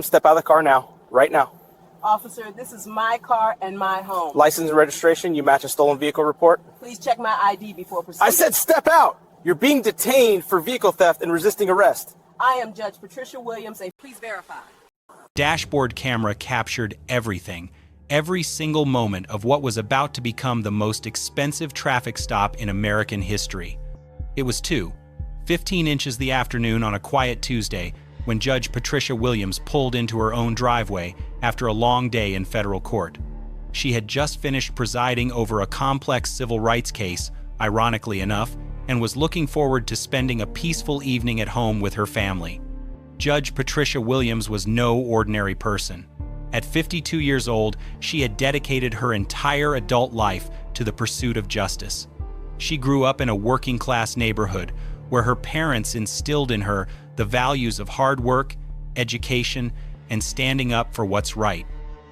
Step out of the car now, right now. Officer, this is my car and my home. License and registration, you match a stolen vehicle report. Please check my ID before proceeding. I said step out! You're being detained for vehicle theft and resisting arrest. I am Judge Patricia Williams, and please verify. Dashboard camera captured everything, every single moment of what was about to become the most expensive traffic stop in American history. It was 2:15 inches the afternoon on a quiet Tuesday when Judge Patricia Williams pulled into her own driveway after a long day in federal court. She had just finished presiding over a complex civil rights case, ironically enough, and was looking forward to spending a peaceful evening at home with her family. Judge Patricia Williams was no ordinary person. At 52 years old, she had dedicated her entire adult life to the pursuit of justice. She grew up in a working-class neighborhood where her parents instilled in her the values of hard work, education, and standing up for what's right.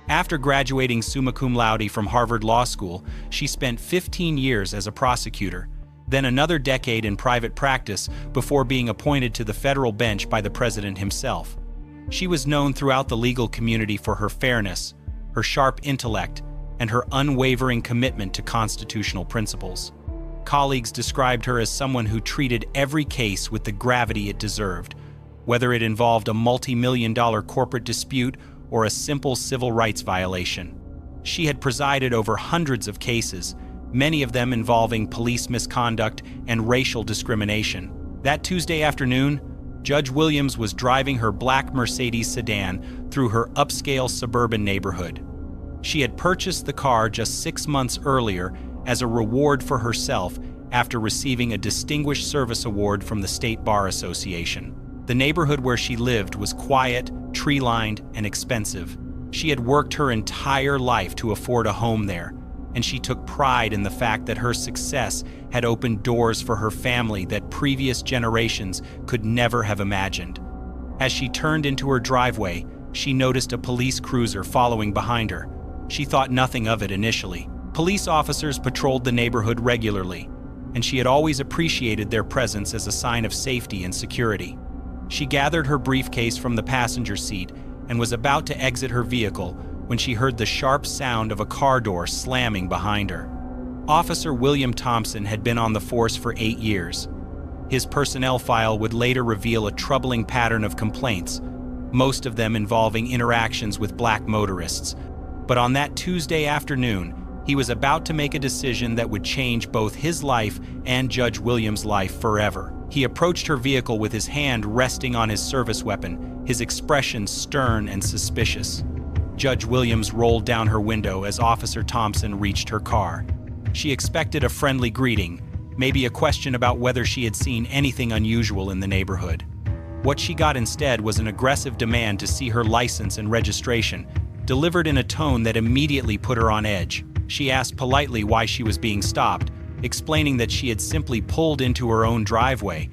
After graduating summa cum laude from Harvard Law School, she spent 15 years as a prosecutor, then another decade in private practice before being appointed to the federal bench by the president himself. She was known throughout the legal community for her fairness, her sharp intellect, and her unwavering commitment to constitutional principles. Colleagues described her as someone who treated every case with the gravity it deserved, whether it involved a multi-million-dollar corporate dispute or a simple civil rights violation. She had presided over hundreds of cases, many of them involving police misconduct and racial discrimination. That Tuesday afternoon, Judge Williams was driving her black Mercedes sedan through her upscale suburban neighborhood. She had purchased the car just 6 months earlier as a reward for herself after receiving a Distinguished Service Award from the State Bar Association. The neighborhood where she lived was quiet, tree-lined, and expensive. She had worked her entire life to afford a home there, and she took pride in the fact that her success had opened doors for her family that previous generations could never have imagined. As she turned into her driveway, she noticed a police cruiser following behind her. She thought nothing of it initially. Police officers patrolled the neighborhood regularly, and she had always appreciated their presence as a sign of safety and security. She gathered her briefcase from the passenger seat and was about to exit her vehicle when she heard the sharp sound of a car door slamming behind her. Officer William Thompson had been on the force for 8 years. His personnel file would later reveal a troubling pattern of complaints, most of them involving interactions with black motorists. But on that Tuesday afternoon, he was about to make a decision that would change both his life and Judge Williams' life forever. He approached her vehicle with his hand resting on his service weapon, his expression stern and suspicious. Judge Williams rolled down her window as Officer Thompson reached her car. She expected a friendly greeting, maybe a question about whether she had seen anything unusual in the neighborhood. What she got instead was an aggressive demand to see her license and registration, delivered in a tone that immediately put her on edge. She asked politely why she was being stopped, explaining that she had simply pulled into her own driveway.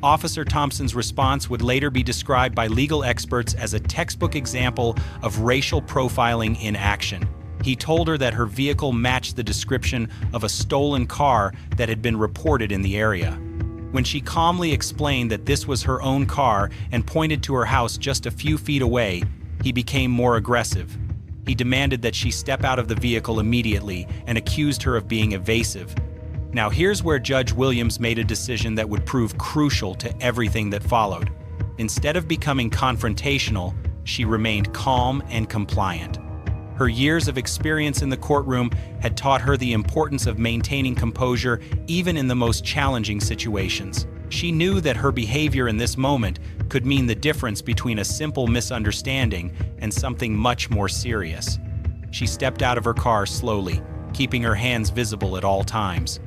Officer Thompson's response would later be described by legal experts as a textbook example of racial profiling in action. He told her that her vehicle matched the description of a stolen car that had been reported in the area. When she calmly explained that this was her own car and pointed to her house just a few feet away, he became more aggressive. He demanded that she step out of the vehicle immediately and accused her of being evasive. Now here's where Judge Williams made a decision that would prove crucial to everything that followed. Instead of becoming confrontational, she remained calm and compliant. Her years of experience in the courtroom had taught her the importance of maintaining composure even in the most challenging situations. She knew that her behavior in this moment could mean the difference between a simple misunderstanding and something much more serious. She stepped out of her car slowly, keeping her hands visible at all times.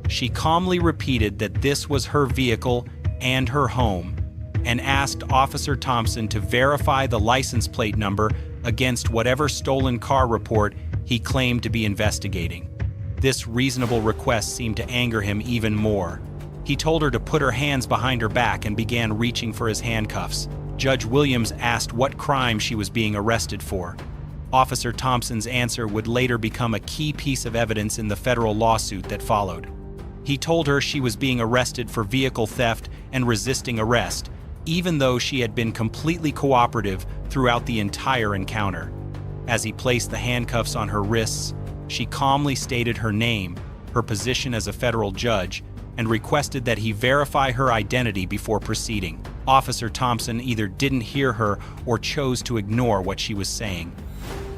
She calmly repeated that this was her vehicle and her home, and asked Officer Thompson to verify the license plate number against whatever stolen car report he claimed to be investigating. This reasonable request seemed to anger him even more. He told her to put her hands behind her back and began reaching for his handcuffs. Judge Williams asked what crime she was being arrested for. Officer Thompson's answer would later become a key piece of evidence in the federal lawsuit that followed. He told her she was being arrested for vehicle theft and resisting arrest, even though she had been completely cooperative throughout the entire encounter. As he placed the handcuffs on her wrists, she calmly stated her name, her position as a federal judge, and requested that he verify her identity before proceeding. Officer Thompson either didn't hear her or chose to ignore what she was saying.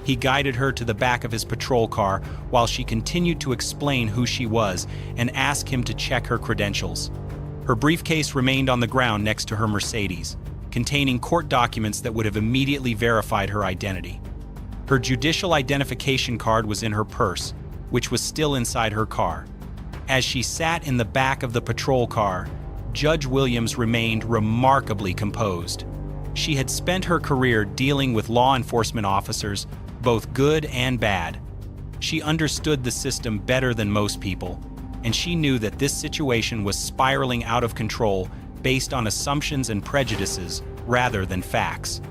He guided her to the back of his patrol car while she continued to explain who she was and asked him to check her credentials. Her briefcase remained on the ground next to her Mercedes, containing court documents that would have immediately verified her identity. Her judicial identification card was in her purse, which was still inside her car. As she sat in the back of the patrol car, Judge Williams remained remarkably composed. She had spent her career dealing with law enforcement officers, both good and bad. She understood the system better than most people, and she knew that this situation was spiraling out of control based on assumptions and prejudices rather than facts.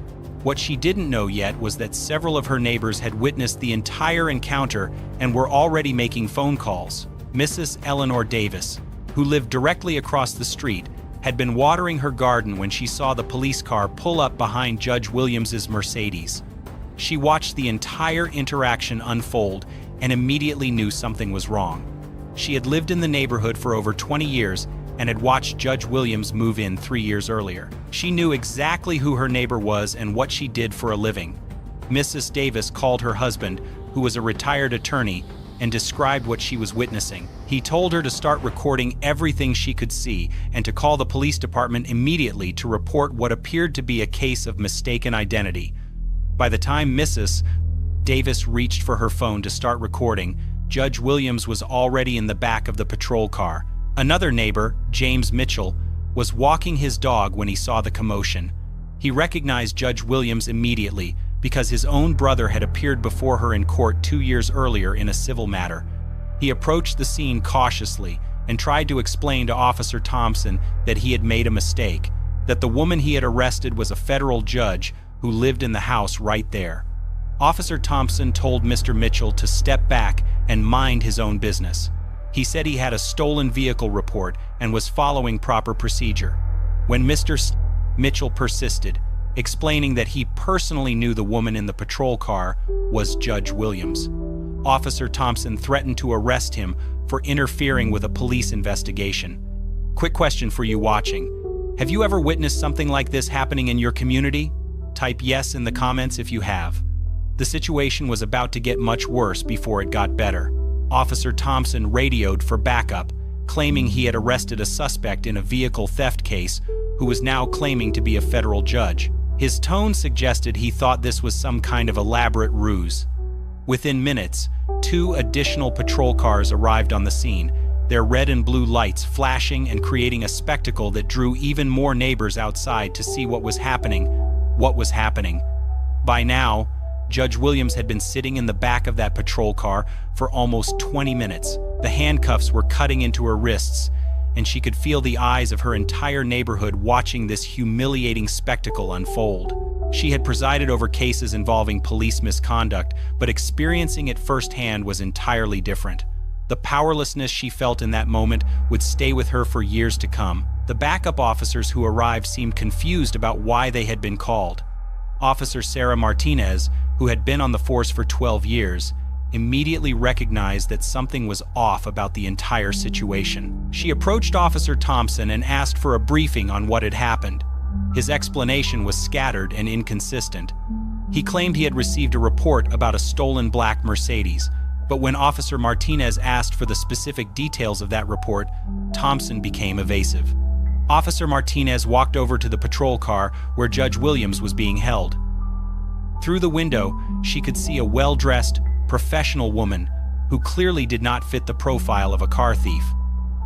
What she didn't know yet was that several of her neighbors had witnessed the entire encounter and were already making phone calls. Mrs. Eleanor Davis, who lived directly across the street, had been watering her garden when she saw the police car pull up behind Judge Williams's Mercedes. She watched the entire interaction unfold and immediately knew something was wrong. She had lived in the neighborhood for over 20 years and had watched Judge Williams move in 3 years earlier. She knew exactly who her neighbor was and what she did for a living. Mrs. Davis called her husband, who was a retired attorney, and described what she was witnessing. He told her to start recording everything she could see and to call the police department immediately to report what appeared to be a case of mistaken identity. By the time Mrs. Davis reached for her phone to start recording, Judge Williams was already in the back of the patrol car. Another neighbor, James Mitchell, was walking his dog when he saw the commotion. He recognized Judge Williams immediately because his own brother had appeared before her in court 2 years earlier in a civil matter. He approached the scene cautiously and tried to explain to Officer Thompson that he had made a mistake, that the woman he had arrested was a federal judge who lived in the house right there. Officer Thompson told Mr. Mitchell to step back and mind his own business. He said he had a stolen vehicle report and was following proper procedure. When Mr. Mitchell persisted, explaining that he personally knew the woman in the patrol car was Judge Williams, Officer Thompson threatened to arrest him for interfering with a police investigation. Quick question for you watching. Have you ever witnessed something like this happening in your community? Type yes in the comments if you have. The situation was about to get much worse before it got better. Officer Thompson radioed for backup, claiming he had arrested a suspect in a vehicle theft case who was now claiming to be a federal judge. His tone suggested he thought this was some kind of elaborate ruse. Within minutes, 2 additional patrol cars arrived on the scene, their red and blue lights flashing and creating a spectacle that drew even more neighbors outside to see what was happening. By now, Judge Williams had been sitting in the back of that patrol car for almost 20 minutes. The handcuffs were cutting into her wrists, and she could feel the eyes of her entire neighborhood watching this humiliating spectacle unfold. She had presided over cases involving police misconduct, but experiencing it firsthand was entirely different. The powerlessness she felt in that moment would stay with her for years to come. The backup officers who arrived seemed confused about why they had been called. Officer Sarah Martinez, who had been on the force for 12 years, immediately recognized that something was off about the entire situation. She approached Officer Thompson and asked for a briefing on what had happened. His explanation was scattered and inconsistent. He claimed he had received a report about a stolen black Mercedes, but when Officer Martinez asked for the specific details of that report, Thompson became evasive. Officer Martinez walked over to the patrol car where Judge Williams was being held. Through the window, she could see a well-dressed, professional woman who clearly did not fit the profile of a car thief.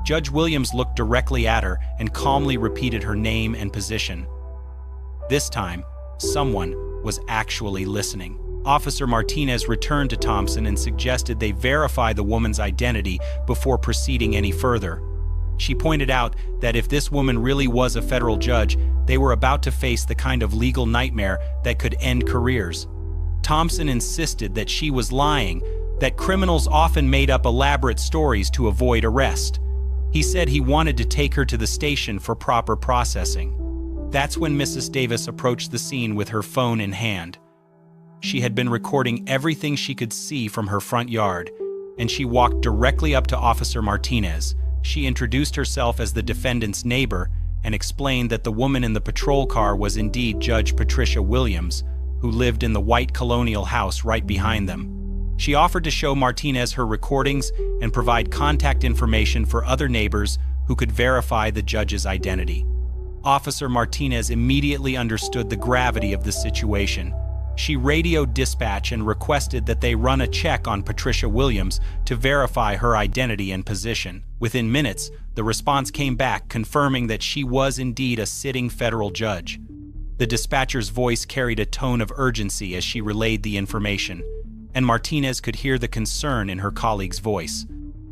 Judge Williams looked directly at her and calmly repeated her name and position. This time, someone was actually listening. Officer Martinez returned to Thompson and suggested they verify the woman's identity before proceeding any further. She pointed out that if this woman really was a federal judge, they were about to face the kind of legal nightmare that could end careers. Thompson insisted that she was lying, that criminals often made up elaborate stories to avoid arrest. He said he wanted to take her to the station for proper processing. That's when Mrs. Davis approached the scene with her phone in hand. She had been recording everything she could see from her front yard, and she walked directly up to Officer Martinez. She introduced herself as the defendant's neighbor and explained that the woman in the patrol car was indeed Judge Patricia Williams, who lived in the white colonial house right behind them. She offered to show Martinez her recordings and provide contact information for other neighbors who could verify the judge's identity. Officer Martinez immediately understood the gravity of the situation. She radioed dispatch and requested that they run a check on Patricia Williams to verify her identity and position. Within minutes, the response came back confirming that she was indeed a sitting federal judge. The dispatcher's voice carried a tone of urgency as she relayed the information, and Martinez could hear the concern in her colleague's voice.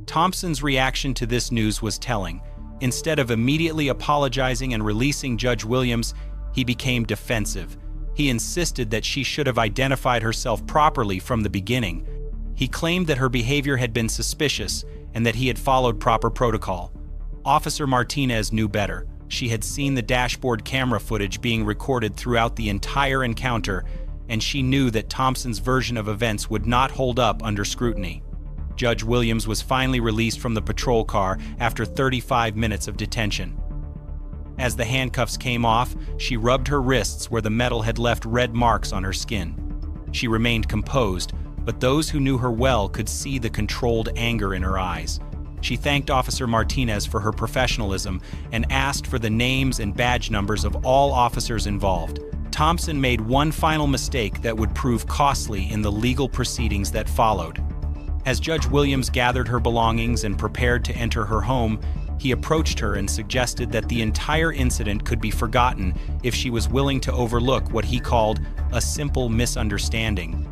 Thompson's reaction to this news was telling. Instead of immediately apologizing and releasing Judge Williams, he became defensive. He insisted that she should have identified herself properly from the beginning. He claimed that her behavior had been suspicious and that he had followed proper protocol. Officer Martinez knew better. She had seen the dashboard camera footage being recorded throughout the entire encounter, and she knew that Thompson's version of events would not hold up under scrutiny. Judge Williams was finally released from the patrol car after 35 minutes of detention. As the handcuffs came off, she rubbed her wrists where the metal had left red marks on her skin. She remained composed, but those who knew her well could see the controlled anger in her eyes. She thanked Officer Martinez for her professionalism and asked for the names and badge numbers of all officers involved. Thompson made one final mistake that would prove costly in the legal proceedings that followed. As Judge Williams gathered her belongings and prepared to enter her home, he approached her and suggested that the entire incident could be forgotten if she was willing to overlook what he called a simple misunderstanding.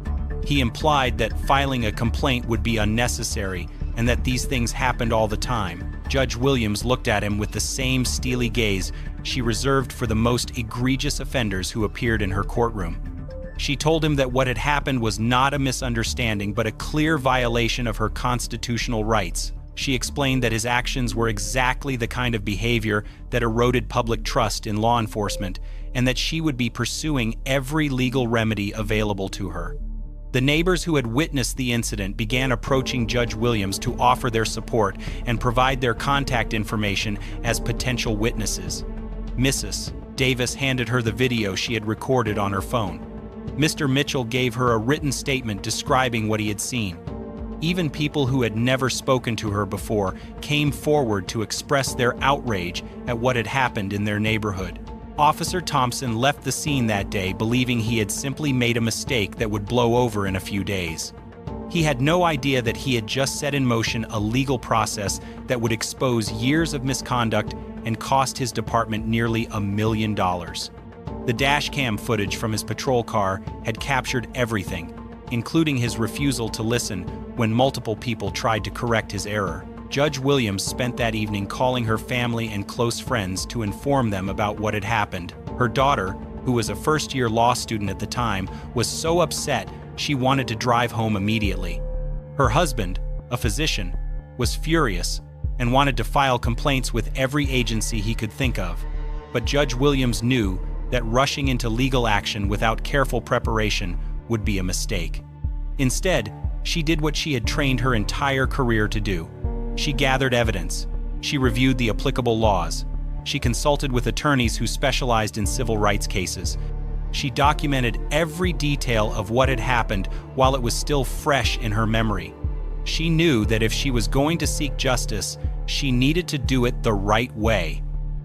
He implied that filing a complaint would be unnecessary and that these things happened all the time. Judge Williams looked at him with the same steely gaze she reserved for the most egregious offenders who appeared in her courtroom. She told him that what had happened was not a misunderstanding but a clear violation of her constitutional rights. She explained that his actions were exactly the kind of behavior that eroded public trust in law enforcement and that she would be pursuing every legal remedy available to her. The neighbors who had witnessed the incident began approaching Judge Williams to offer their support and provide their contact information as potential witnesses. Mrs. Davis handed her the video she had recorded on her phone. Mr. Mitchell gave her a written statement describing what he had seen. Even people who had never spoken to her before came forward to express their outrage at what had happened in their neighborhood. Officer Thompson left the scene that day believing he had simply made a mistake that would blow over in a few days. He had no idea that he had just set in motion a legal process that would expose years of misconduct and cost his department nearly $1 million. The dashcam footage from his patrol car had captured everything, including his refusal to listen when multiple people tried to correct his error. Judge Williams spent that evening calling her family and close friends to inform them about what had happened. Her daughter, who was a first-year law student at the time, was so upset she wanted to drive home immediately. Her husband, a physician, was furious and wanted to file complaints with every agency he could think of. But Judge Williams knew that rushing into legal action without careful preparation would be a mistake. Instead, she did what she had trained her entire career to do. She gathered evidence. She reviewed the applicable laws. She consulted with attorneys who specialized in civil rights cases. She documented every detail of what had happened while it was still fresh in her memory. She knew that if she was going to seek justice, she needed to do it the right way.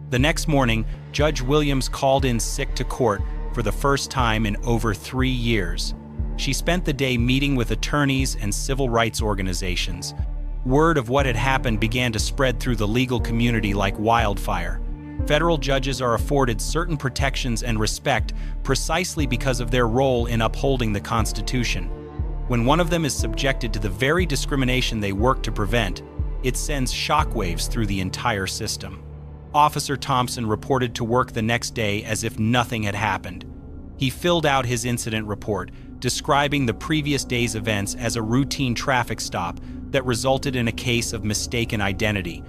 The next morning, Judge Williams called in sick to court for the first time in over 3 years. She spent the day meeting with attorneys and civil rights organizations. Word of what had happened began to spread through the legal community like wildfire. Federal judges are afforded certain protections and respect precisely because of their role in upholding the Constitution. When one of them is subjected to the very discrimination they work to prevent, it sends shockwaves through the entire system. Officer Thompson reported to work the next day as if nothing had happened. He filled out his incident report, describing the previous day's events as a routine traffic stop that resulted in a case of mistaken identity.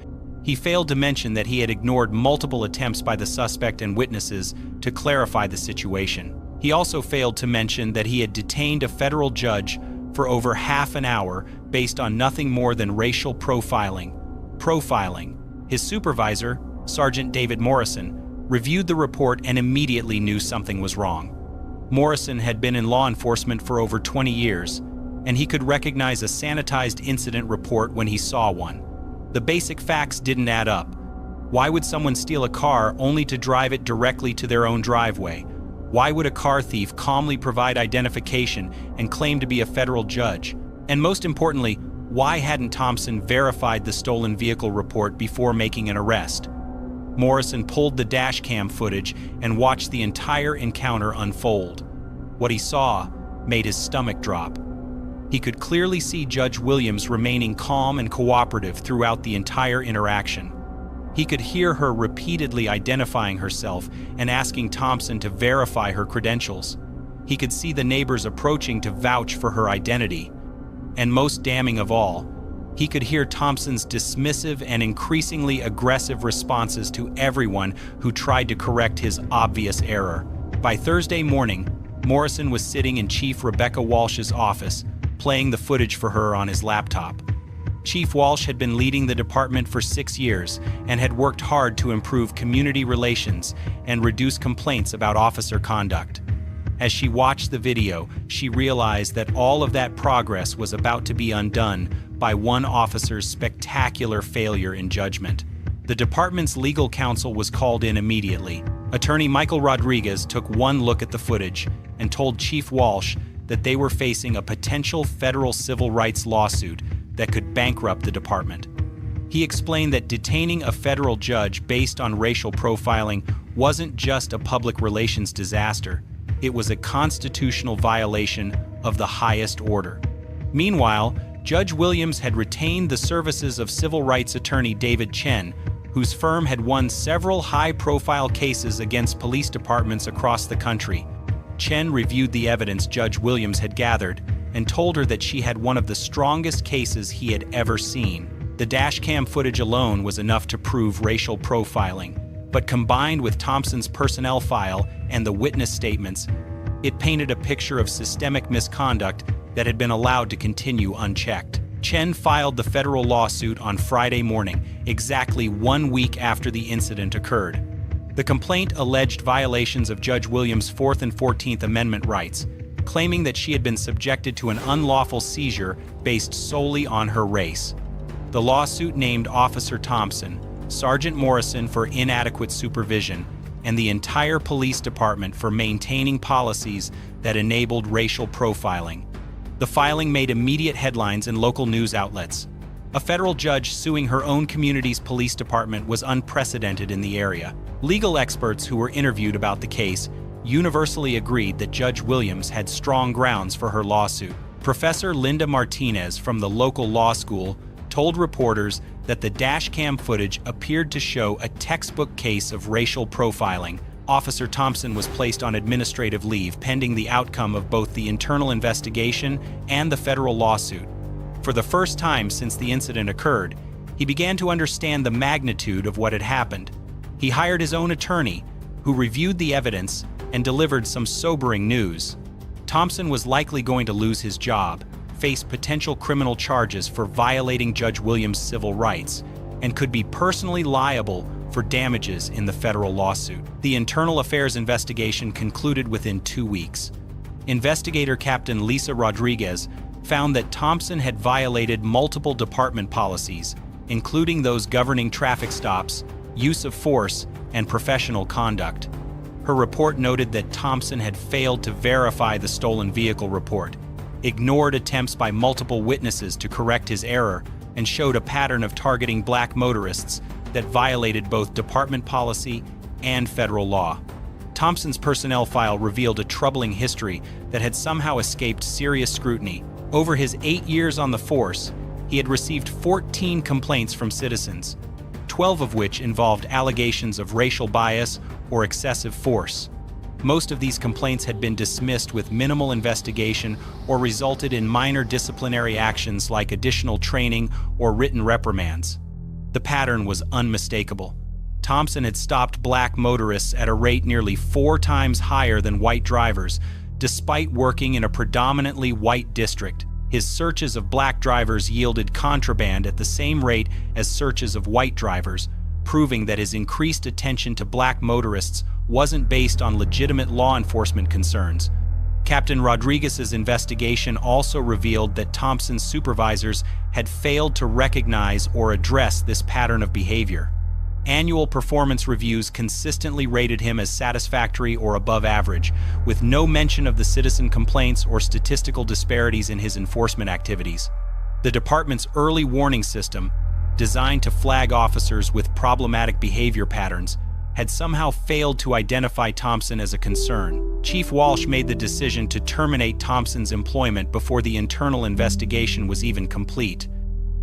He failed to mention that he had ignored multiple attempts by the suspect and witnesses to clarify the situation. He also failed to mention that he had detained a federal judge for over half an hour based on nothing more than racial profiling. His supervisor, Sergeant David Morrison, reviewed the report and immediately knew something was wrong. Morrison had been in law enforcement for over 20 years, and he could recognize a sanitized incident report when he saw one. The basic facts didn't add up. Why would someone steal a car only to drive it directly to their own driveway? Why would a car thief calmly provide identification and claim to be a federal judge? And most importantly, why hadn't Thompson verified the stolen vehicle report before making an arrest? Morrison pulled the dash cam footage and watched the entire encounter unfold. What he saw made his stomach drop. He could clearly see Judge Williams remaining calm and cooperative throughout the entire interaction. He could hear her repeatedly identifying herself and asking Thompson to verify her credentials. He could see the neighbors approaching to vouch for her identity. And most damning of all, he could hear Thompson's dismissive and increasingly aggressive responses to everyone who tried to correct his obvious error. By Thursday morning, Morrison was sitting in Chief Rebecca Walsh's office, playing the footage for her on his laptop. Chief Walsh had been leading the department for 6 years and had worked hard to improve community relations and reduce complaints about officer conduct. As she watched the video, she realized that all of that progress was about to be undone by one officer's spectacular failure in judgment. The department's legal counsel was called in immediately. Attorney Michael Rodriguez took one look at the footage and told Chief Walsh that they were facing a potential federal civil rights lawsuit that could bankrupt the department. He explained that detaining a federal judge based on racial profiling wasn't just a public relations disaster. It was a constitutional violation of the highest order. Meanwhile, Judge Williams had retained the services of civil rights attorney David Chen, whose firm had won several high-profile cases against police departments across the country. Chen reviewed the evidence Judge Williams had gathered and told her that she had one of the strongest cases he had ever seen. The dashcam footage alone was enough to prove racial profiling, but combined with Thompson's personnel file and the witness statements, it painted a picture of systemic misconduct that had been allowed to continue unchecked. Chen filed the federal lawsuit on Friday morning, exactly 1 week after the incident occurred. The complaint alleged violations of Judge Williams' 4th and 14th Amendment rights, claiming that she had been subjected to an unlawful seizure based solely on her race. The lawsuit named Officer Thompson, Sergeant Morrison for inadequate supervision, and the entire police department for maintaining policies that enabled racial profiling. The filing made immediate headlines in local news outlets. A federal judge suing her own community's police department was unprecedented in the area. Legal experts who were interviewed about the case universally agreed that Judge Williams had strong grounds for her lawsuit. Professor Linda Martinez from the local law school told reporters that the dashcam footage appeared to show a textbook case of racial profiling. Officer Thompson was placed on administrative leave pending the outcome of both the internal investigation and the federal lawsuit. For the first time since the incident occurred, he began to understand the magnitude of what had happened. He hired his own attorney, who reviewed the evidence and delivered some sobering news. Thompson was likely going to lose his job, face potential criminal charges for violating Judge Williams' civil rights, and could be personally liable for damages in the federal lawsuit. The internal affairs investigation concluded within 2 weeks. Investigator Captain Lisa Rodriguez found that Thompson had violated multiple department policies, including those governing traffic stops, use of force, and professional conduct. Her report noted that Thompson had failed to verify the stolen vehicle report, ignored attempts by multiple witnesses to correct his error, and showed a pattern of targeting black motorists that violated both department policy and federal law. Thompson's personnel file revealed a troubling history that had somehow escaped serious scrutiny. Over his 8 years on the force, he had received 14 complaints from citizens, 12 of which involved allegations of racial bias or excessive force. Most of these complaints had been dismissed with minimal investigation or resulted in minor disciplinary actions like additional training or written reprimands. The pattern was unmistakable. Thompson had stopped black motorists at a rate nearly 4 times higher than white drivers, despite working in a predominantly white district. His searches of black drivers yielded contraband at the same rate as searches of white drivers, proving that his increased attention to black motorists wasn't based on legitimate law enforcement concerns. Captain Rodriguez's investigation also revealed that Thompson's supervisors had failed to recognize or address this pattern of behavior. Annual performance reviews consistently rated him as satisfactory or above average, with no mention of the citizen complaints or statistical disparities in his enforcement activities. The department's early warning system, designed to flag officers with problematic behavior patterns, had somehow failed to identify Thompson as a concern. Chief Walsh made the decision to terminate Thompson's employment before the internal investigation was even complete.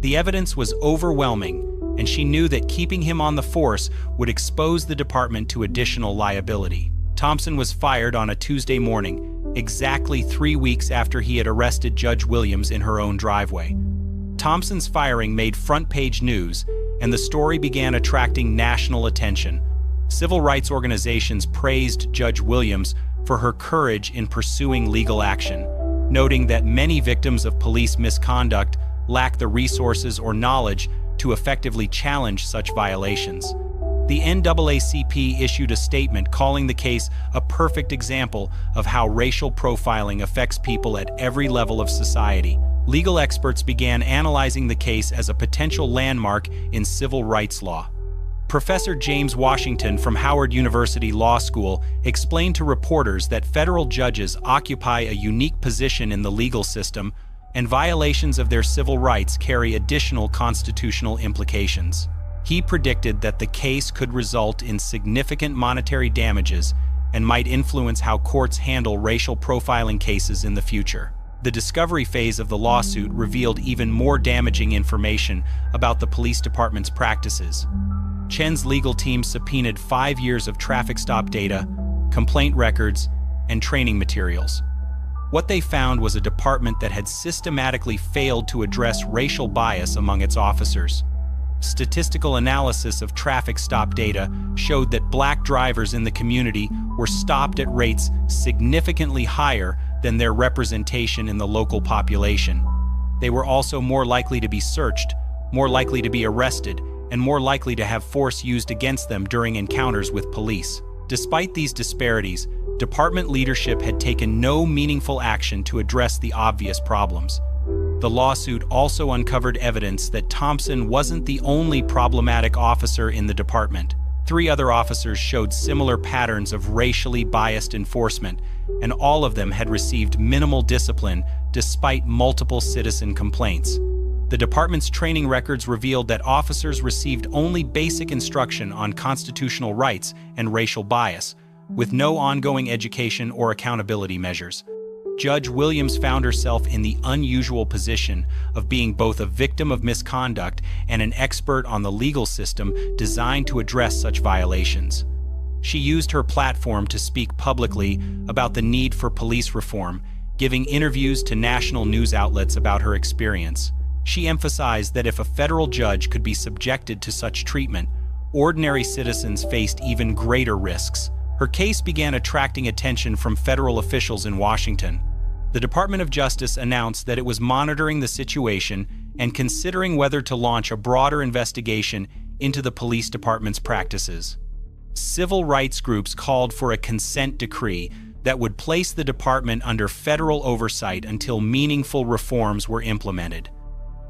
The evidence was overwhelming, and she knew that keeping him on the force would expose the department to additional liability. Thompson was fired on a Tuesday morning, exactly 3 weeks after he had arrested Judge Williams in her own driveway. Thompson's firing made front-page news, and the story began attracting national attention. Civil rights organizations praised Judge Williams for her courage in pursuing legal action, noting that many victims of police misconduct lack the resources or knowledge to effectively challenge such violations. The NAACP issued a statement calling the case a perfect example of how racial profiling affects people at every level of society. Legal experts began analyzing the case as a potential landmark in civil rights law. Professor James Washington from Howard University Law School explained to reporters that federal judges occupy a unique position in the legal system, and violations of their civil rights carry additional constitutional implications. He predicted that the case could result in significant monetary damages and might influence how courts handle racial profiling cases in the future. The discovery phase of the lawsuit revealed even more damaging information about the police department's practices. Chen's legal team subpoenaed 5 years of traffic stop data, complaint records, and training materials. What they found was a department that had systematically failed to address racial bias among its officers. Statistical analysis of traffic stop data showed that black drivers in the community were stopped at rates significantly higher than their representation in the local population. They were also more likely to be searched, more likely to be arrested, and more likely to have force used against them during encounters with police. Despite these disparities, department leadership had taken no meaningful action to address the obvious problems. The lawsuit also uncovered evidence that Thompson wasn't the only problematic officer in the department. 3 other officers showed similar patterns of racially biased enforcement, and all of them had received minimal discipline despite multiple citizen complaints. The department's training records revealed that officers received only basic instruction on constitutional rights and racial bias, with no ongoing education or accountability measures. Judge Williams found herself in the unusual position of being both a victim of misconduct and an expert on the legal system designed to address such violations. She used her platform to speak publicly about the need for police reform, giving interviews to national news outlets about her experience. She emphasized that if a federal judge could be subjected to such treatment, ordinary citizens faced even greater risks. Her case began attracting attention from federal officials in Washington. The Department of Justice announced that it was monitoring the situation and considering whether to launch a broader investigation into the police department's practices. Civil rights groups called for a consent decree that would place the department under federal oversight until meaningful reforms were implemented.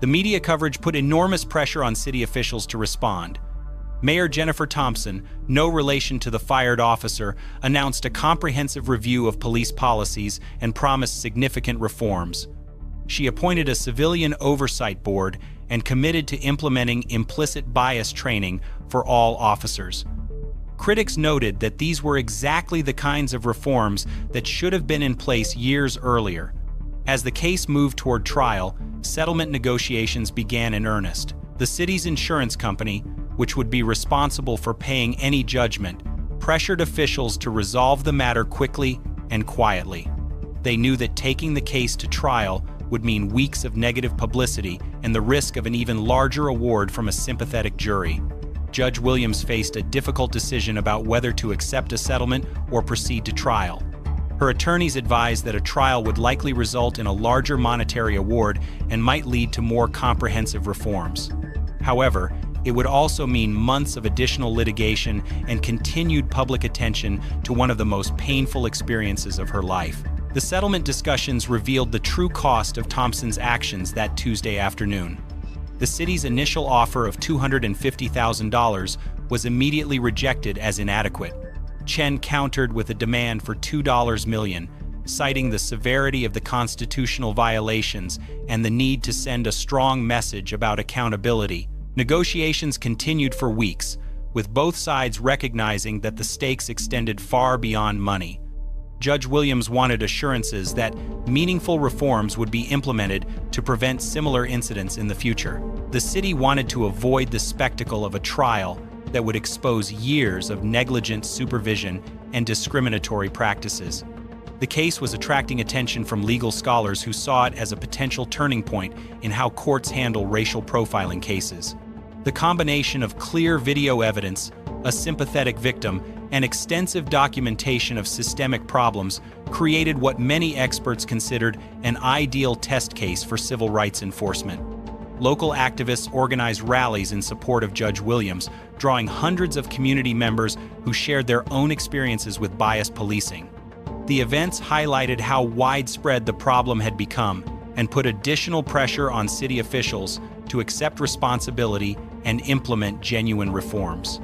The media coverage put enormous pressure on city officials to respond. Mayor Jennifer Thompson, no relation to the fired officer, announced a comprehensive review of police policies and promised significant reforms. She appointed a civilian oversight board and committed to implementing implicit bias training for all officers. Critics noted that these were exactly the kinds of reforms that should have been in place years earlier. As the case moved toward trial, settlement negotiations began in earnest. The city's insurance company, which would be responsible for paying any judgment, pressured officials to resolve the matter quickly and quietly. They knew that taking the case to trial would mean weeks of negative publicity and the risk of an even larger award from a sympathetic jury. Judge Williams faced a difficult decision about whether to accept a settlement or proceed to trial. Her attorneys advised that a trial would likely result in a larger monetary award and might lead to more comprehensive reforms. However, it would also mean months of additional litigation and continued public attention to one of the most painful experiences of her life. The settlement discussions revealed the true cost of Thompson's actions that Tuesday afternoon. The city's initial offer of $250,000 was immediately rejected as inadequate. Chen countered with a demand for $2 million, citing the severity of the constitutional violations and the need to send a strong message about accountability. Negotiations continued for weeks, with both sides recognizing that the stakes extended far beyond money. Judge Williams wanted assurances that meaningful reforms would be implemented to prevent similar incidents in the future. The city wanted to avoid the spectacle of a trial that would expose years of negligent supervision and discriminatory practices. The case was attracting attention from legal scholars who saw it as a potential turning point in how courts handle racial profiling cases. The combination of clear video evidence, a sympathetic victim, and extensive documentation of systemic problems created what many experts considered an ideal test case for civil rights enforcement. Local activists organized rallies in support of Judge Williams, drawing hundreds of community members who shared their own experiences with biased policing. The events highlighted how widespread the problem had become and put additional pressure on city officials to accept responsibility and implement genuine reforms.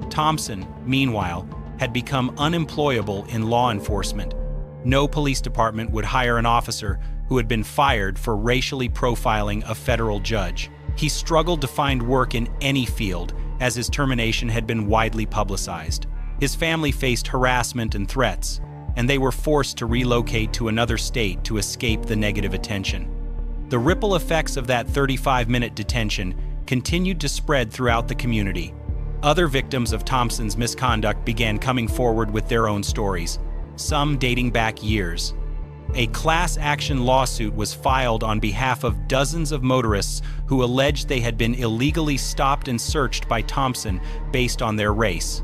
Thompson, meanwhile, had become unemployable in law enforcement. No police department would hire an officer who had been fired for racially profiling a federal judge. He struggled to find work in any field, as his termination had been widely publicized. His family faced harassment and threats, and they were forced to relocate to another state to escape the negative attention. The ripple effects of that 35-minute detention continued to spread throughout the community. Other victims of Thompson's misconduct began coming forward with their own stories, some dating back years. A class action lawsuit was filed on behalf of dozens of motorists who alleged they had been illegally stopped and searched by Thompson based on their race.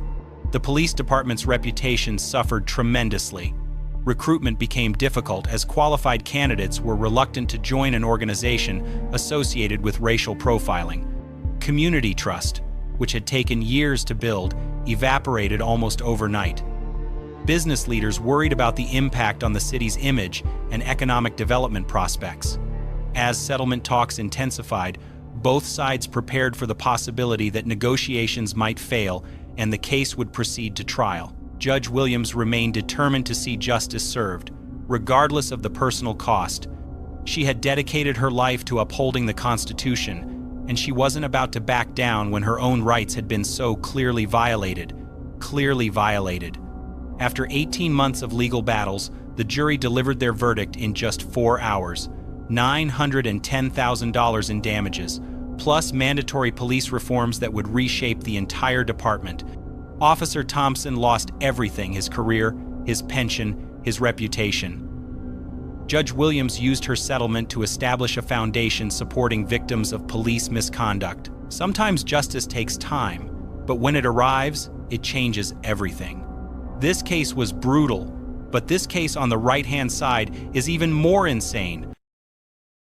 The police department's reputation suffered tremendously. Recruitment became difficult as qualified candidates were reluctant to join an organization associated with racial profiling. Community trust, which had taken years to build, evaporated almost overnight. Business leaders worried about the impact on the city's image and economic development prospects. As settlement talks intensified, both sides prepared for the possibility that negotiations might fail and the case would proceed to trial. Judge Williams remained determined to see justice served, regardless of the personal cost. She had dedicated her life to upholding the Constitution, and she wasn't about to back down when her own rights had been so clearly violated. After 18 months of legal battles, the jury delivered their verdict in just 4 hours: $910,000 in damages, plus mandatory police reforms that would reshape the entire department. Officer Thompson lost everything: his career, his pension, his reputation. Judge Williams used her settlement to establish a foundation supporting victims of police misconduct. Sometimes justice takes time, but when it arrives, it changes everything. This case was brutal, but this case on the right-hand side is even more insane.